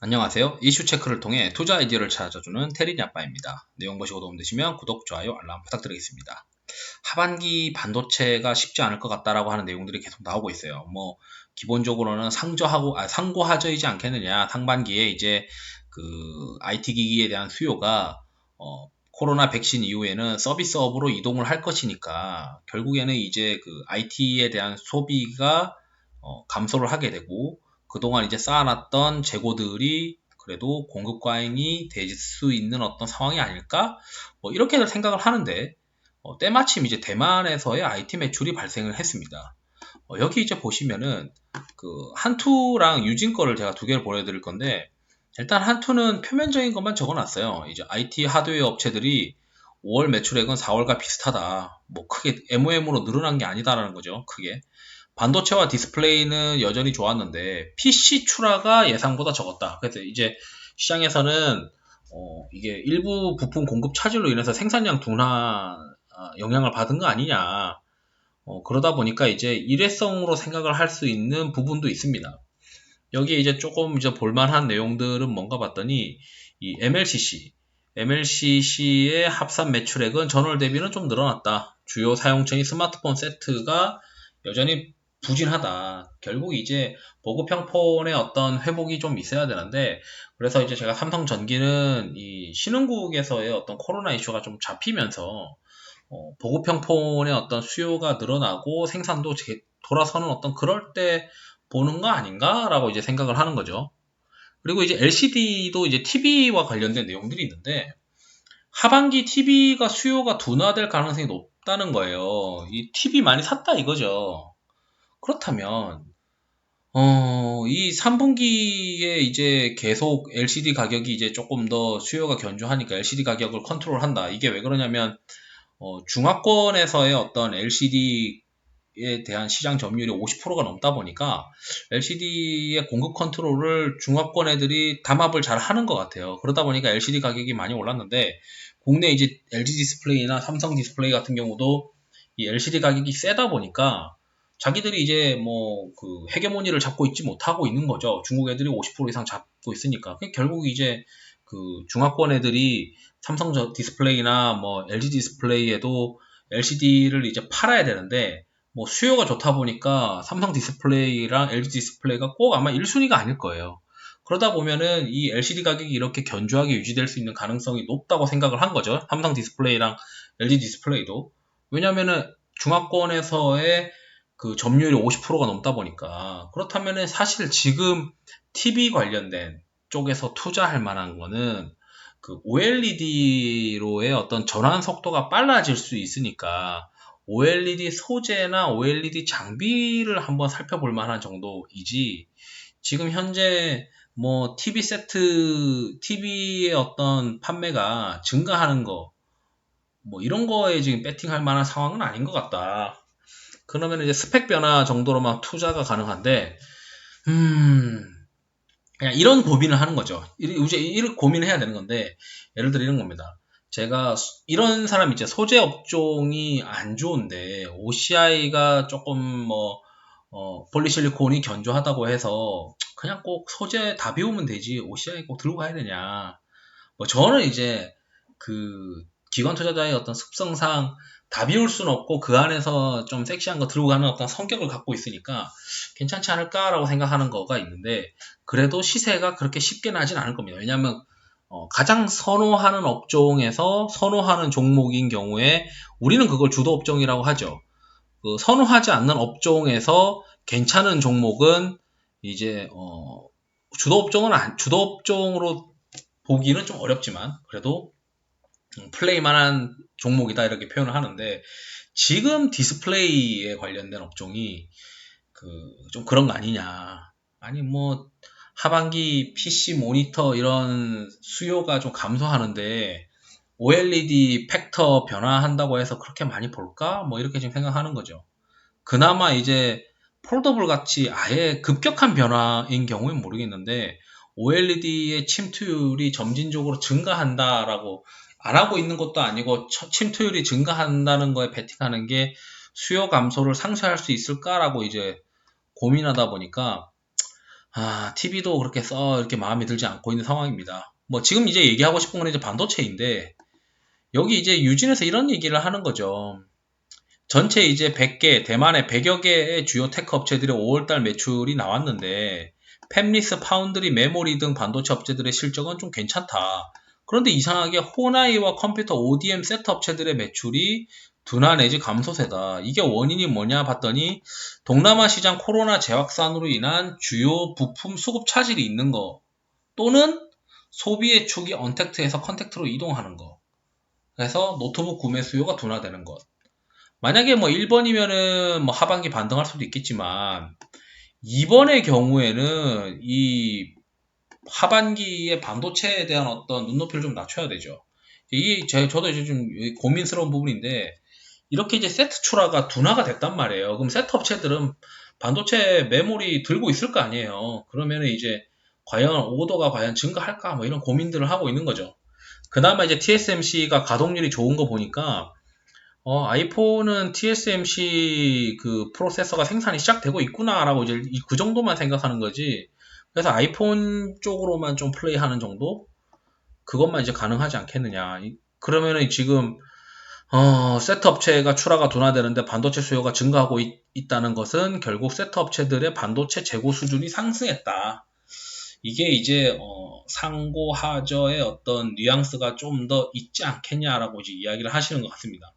안녕하세요. 이슈 체크를 통해 투자 아이디어를 찾아주는 테린이 아빠입니다. 내용 보시고 도움되시면 구독, 좋아요, 알람 부탁드리겠습니다. 하반기 반도체가 쉽지 않을 것 같다라고 하는 내용들이 계속 나오고 있어요. 기본적으로는 상고하저이지 않겠느냐. 상반기에 이제 그 IT 기기에 대한 수요가 코로나 백신 이후에는 서비스업으로 이동을 할 것이니까 결국에는 이제 그 IT에 대한 소비가 감소를 하게 되고 그동안 이제 쌓아놨던 재고들이 그래도 공급 과잉이 될 수 있는 어떤 상황이 아닐까? 이렇게들 생각을 하는데 때마침 이제 대만에서의 IT 매출이 발생을 했습니다. 여기 이제 보시면은 그 한투랑 유진 거를 제가 두 개를 보여드릴 건데 일단 한투는 표면적인 것만 적어놨어요. 이제 IT 하드웨어 업체들이 5월 매출액은 4월과 비슷하다. 크게 MOM으로 늘어난 게 아니다라는 거죠. 크게. 반도체와 디스플레이는 여전히 좋았는데 PC 출하가 예상보다 적었다. 그래서 이제 시장에서는 이게 일부 부품 공급 차질로 인해서 생산량 둔화 영향을 받은 거 아니냐. 그러다 보니까 이제 일회성으로 생각을 할 수 있는 부분도 있습니다. 여기에 이제 조금 이제 볼만한 내용들은 뭔가 봤더니 이 MLCC의 합산 매출액은 전월 대비는 좀 늘어났다. 주요 사용층이 스마트폰 세트가 여전히 부진하다. 결국 이제 보급형 폰의 어떤 회복이 좀 있어야 되는데, 그래서 이제 제가 삼성전기는 이 신흥국에서의 어떤 코로나 이슈가 좀 잡히면서 보급형 폰의 어떤 수요가 늘어나고 생산도 돌아서는 어떤 그럴 때 보는 거 아닌가라고 이제 생각을 하는 거죠. 그리고 이제 LCD도 이제 TV와 관련된 내용들이 있는데 하반기 TV가 수요가 둔화될 가능성이 높다는 거예요. 이 TV 많이 샀다 이거죠. 그렇다면 이 3분기에 이제 계속 LCD 가격이 이제 조금 더 수요가 견조하니까 LCD 가격을 컨트롤한다. 이게 왜 그러냐면 중화권에서의 어떤 LCD에 대한 시장 점유율이 50%가 넘다 보니까 LCD의 공급 컨트롤을 중화권 애들이 담합을 잘 하는 것 같아요. 그러다 보니까 LCD 가격이 많이 올랐는데 국내 이제 LG 디스플레이나 삼성 디스플레이 같은 경우도 이 LCD 가격이 세다 보니까 자기들이 이제 그 헤게모니를 잡고 있지 못하고 있는 거죠. 중국 애들이 50% 이상 잡고 있으니까. 결국 이제 그 중화권 애들이 삼성 디스플레이나 LG 디스플레이에도 LCD를 이제 팔아야 되는데 수요가 좋다 보니까 삼성 디스플레이랑 LG 디스플레이가 꼭 아마 1순위가 아닐 거예요. 그러다 보면은 이 LCD 가격이 이렇게 견조하게 유지될 수 있는 가능성이 높다고 생각을 한 거죠. 삼성 디스플레이랑 LG 디스플레이도. 왜냐면은 중화권에서의 그 점유율이 50%가 넘다 보니까. 그렇다면은 사실 지금 TV 관련된 쪽에서 투자할 만한 거는 그 OLED로의 어떤 전환 속도가 빨라질 수 있으니까 OLED 소재나 OLED 장비를 한번 살펴볼 만한 정도이지 지금 현재 TV 세트, TV의 어떤 판매가 증가하는 거, 이런 거에 지금 배팅할 만한 상황은 아닌 것 같다. 그러면 이제 스펙 변화 정도로만 투자가 가능한데, 그냥 이런 고민을 하는 거죠. 이제 이런 고민을 해야 되는 건데, 예를 들어 이런 겁니다. 제가 이런 사람 있죠. 소재 업종이 안 좋은데, OCI가 조금 폴리실리콘이 견조하다고 해서, 그냥 꼭 소재 다 비우면 되지, OCI 꼭 들고 가야 되냐. 저는 이제 그 기관 투자자의 어떤 습성상 다 비울 수는 없고 그 안에서 좀 섹시한 거 들고 가는 어떤 성격을 갖고 있으니까 괜찮지 않을까라고 생각하는 거가 있는데 그래도 시세가 그렇게 쉽게 나진 않을 겁니다. 왜냐하면 가장 선호하는 업종에서 선호하는 종목인 경우에 우리는 그걸 주도 업종이라고 하죠. 그 선호하지 않는 업종에서 괜찮은 종목은 이제 주도 업종으로 보기는 좀 어렵지만 그래도 플레이만한 종목이다 이렇게 표현을 하는데 지금 디스플레이에 관련된 업종이 좀 그런 거 아니냐. 아니 하반기 PC 모니터 이런 수요가 좀 감소하는데 OLED 팩터 변화한다고 해서 그렇게 많이 볼까? 이렇게 지금 생각하는 거죠. 그나마 이제 폴더블 같이 아예 급격한 변화인 경우는 모르겠는데 OLED의 침투율이 점진적으로 증가한다라고 안 하고 있는 것도 아니고 침투율이 증가한다는 거에 베팅하는 게 수요 감소를 상쇄할 수 있을까라고 이제 고민하다 보니까 TV도 그렇게 이렇게 마음에 들지 않고 있는 상황입니다. 뭐 지금 이제 얘기하고 싶은 건 이제 반도체인데, 여기 이제 유진에서 이런 얘기를 하는 거죠. 전체 이제 100개, 대만의 100여 개의 주요 테크 업체들의 5월달 매출이 나왔는데, 팹리스, 파운드리, 메모리 등 반도체 업체들의 실적은 좀 괜찮다. 그런데 이상하게 호나이와 컴퓨터 ODM 세트 업체들의 매출이 둔화 내지 감소세다. 이게 원인이 뭐냐 봤더니 동남아 시장 코로나 재확산으로 인한 주요 부품 수급 차질이 있는 거, 또는 소비의 축이 언택트에서 컨택트로 이동하는 거. 그래서 노트북 구매 수요가 둔화되는 것. 만약에 뭐 1번이면은 뭐 하반기 반등할 수도 있겠지만, 2번의 경우에는 이 하반기에 반도체에 대한 어떤 눈높이를 좀 낮춰야 되죠. 이게 저도 이제 좀 고민스러운 부분인데, 이렇게 이제 세트 출하가 둔화가 됐단 말이에요. 그럼 세트 업체들은 반도체 메모리 들고 있을 거 아니에요. 그러면은 이제 과연 오더가 과연 증가할까 뭐 이런 고민들을 하고 있는 거죠. 그나마 이제 TSMC가 가동률이 좋은 거 보니까, 아이폰은 TSMC 그 프로세서가 생산이 시작되고 있구나라고 이제 그 정도만 생각하는 거지. 그래서 아이폰 쪽으로만 좀 플레이하는 정도? 그것만 이제 가능하지 않겠느냐. 그러면은 지금 세트 업체가 출하가 둔화되는데 반도체 수요가 증가하고 있다는 것은 결국 세트 업체들의 반도체 재고 수준이 상승했다. 이게 이제 상고하저의 어떤 뉘앙스가 좀 더 있지 않겠냐라고 이제 이야기를 하시는 것 같습니다.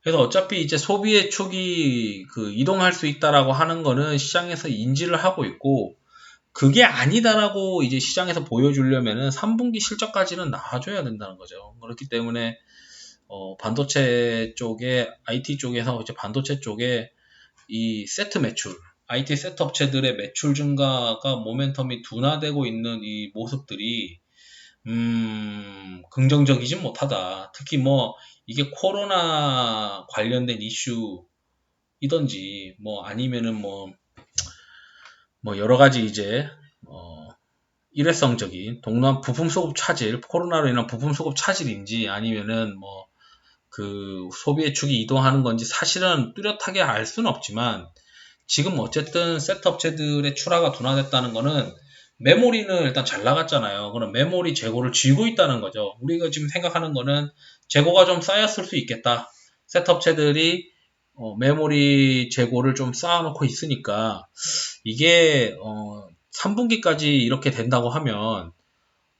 그래서 어차피 이제 소비의 축이 그 이동할 수 있다라고 하는 거는 시장에서 인지를 하고 있고, 그게 아니다라고 이제 시장에서 보여주려면은 3분기 실적까지는 나와줘야 된다는 거죠. 그렇기 때문에 반도체 쪽에, IT 쪽에서 이제 반도체 쪽에 이 세트 매출, IT 세트 업체들의 매출 증가가 모멘텀이 둔화되고 있는 이 모습들이 긍정적이진 못하다. 특히 뭐 이게 코로나 관련된 이슈이던지 뭐 아니면은 뭐 여러 가지 이제 일회성적인 동남 부품 수급 차질, 코로나로 인한 부품 수급 차질인지 아니면은 뭐 그 소비의 축이 이동하는 건지 사실은 뚜렷하게 알 수는 없지만, 지금 어쨌든 세트 업체들의 출하가 둔화됐다는 거는 메모리는 일단 잘 나갔잖아요. 그럼 메모리 재고를 쥐고 있다는 거죠. 우리가 지금 생각하는 거는 재고가 좀 쌓였을 수 있겠다. 세트 업체들이 메모리 재고를 좀 쌓아놓고 있으니까, 이게 3분기까지 이렇게 된다고 하면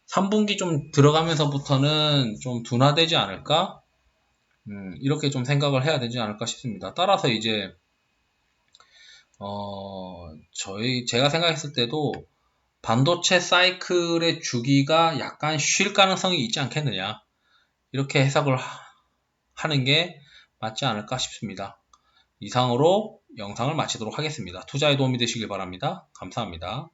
3분기 좀 들어가면서부터는 좀 둔화되지 않을까? 이렇게 좀 생각을 해야 되지 않을까 싶습니다. 따라서 이제 제가 생각했을 때도 반도체 사이클의 주기가 약간 쉴 가능성이 있지 않겠느냐, 이렇게 해석을 하는 게 맞지 않을까 싶습니다. 이상으로 영상을 마치도록 하겠습니다. 투자에 도움이 되시길 바랍니다. 감사합니다.